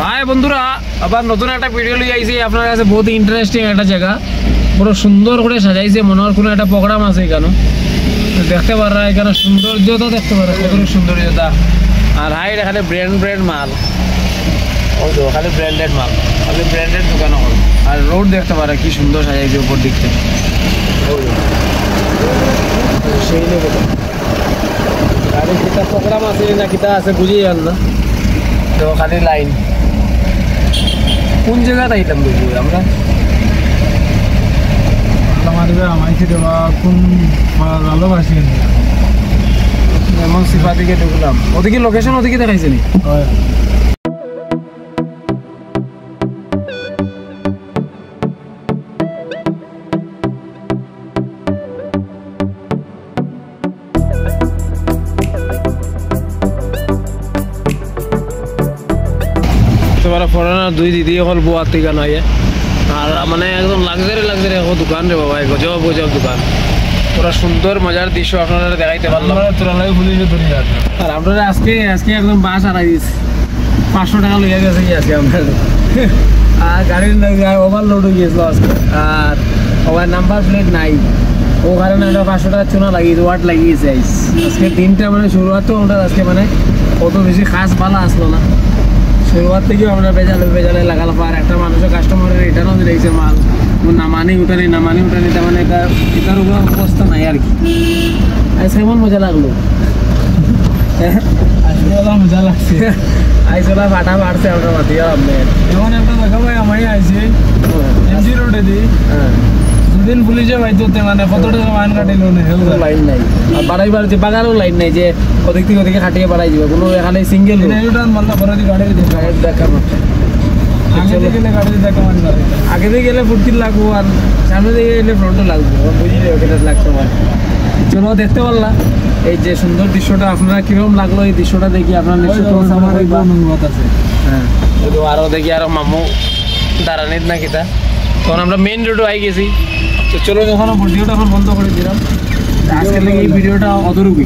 High বন্ধুরা, আবার নতুন একটা ভিডিও লিয়ে আইছি আপনার কাছে। বহুত ইন্টারেস্টিং একটা জায়গা, পুরো সুন্দর করে সাজাইছে, মনে হয় কোনো একটা প্রোগ্রাম আছে এখানে। দেখতে পারা এখানে সৌন্দর্যতা দেখতে পারা, কত সৌন্দর্যতা। আর হাইট এখানে ব্র্যান্ড মাল, ওই তো খালি ব্র্যান্ডেড মাল, খালি ব্র্যান্ডেড দোকান হল। আর রোড দেখতে পারা কি সুন্দর সাজাইছে উপর দিক থেকে। সেই নেবে গাড়ি কিতা প্রোগ্রাম আছে না কিতা আছে বুঝিয়ে যান না, তো খালি লাইন। কোন জায়গাতে আইতাম বুঝবো আমরা? মারবে আমাকে দেওয়া কোন ভালোবাসি এমন সিফা দিকে ঢুকলাম। ওদিকে লোকেশন ওদিকে দেখাইছে নি? ফরেনার দুই দিদি হল বোয়ার থেকে নয়, আর মানে একদম লাক্সারি এখন দোকান রে বাবা, গজব দোকান। পুরো সুন্দর মজার দৃশ্য আপনারা দেখাইতে পারলাম। আর আপনারা আজকে একদম বাস আড়াই দিয়েছে, 500 টাকা লইয়া গেছে আজকে আমরা। আর গাড়ির ওভারলোড হয়ে গেছিল আজকে, আর ওভার নাম্বার প্লেট নাই, ও কারণে 500 টাকা চুনা লাগিয়েছে, ওয়াট লাগিয়েছে। আজকে দিনটা মানে শুরুয়াতেও আমরা আজকে মানে অত বেশি খাস ভালো আসলো না। শুরুয়ার থেকেও আমরা বেজালে লাগাল। আর একটা মানুষের কাস্টমারের রিটার্নও দিয়েছে মাল, নামানি উঠানি তার মানে এটার উপর অবস্থা নাই আর কি। আজকে এমন মজা লাগলো, মজা লাগছে। আইসলা ফাটা মারছে আমরা মাতি এমন একটা দেখা ভাই আমি আইছি এমজি রোডে দি। দুদিন পুলিশে বাইতে মানে কত টাকা মাইন কাটিল লাইন নাই, আর বাড়াইবার যে বাগারও লাইন নাই যে ওদিক থেকে ওদিকে খাটিয়ে বাড়াই যাবে কোনো, এখানে সিঙ্গেল গাড়ি দেখা। আগে দিয়ে গেলে ফুর্তি লাগবো, আর সামনে দিয়ে গেলে ফ্রন্টও লাগবো, বুঝি ওখানে লাগতে পারে। চলো দেখতে পারলাম এই যে সুন্দর দৃশ্যটা, আপনারা কিরকম লাগলো এই দৃশ্যটা দেখি? আপনার অনুভূত আছে। হ্যাঁ, আরো দেখি আরো মামু দাঁড়ানিত না কিতা। তখন আমরা মেইন রোডে আই গেছি। তো চলো যখন ভিডিওটা এখন বন্ধ করে দিলাম, আজকের লাগে এই ভিডিওটা অধরূপী।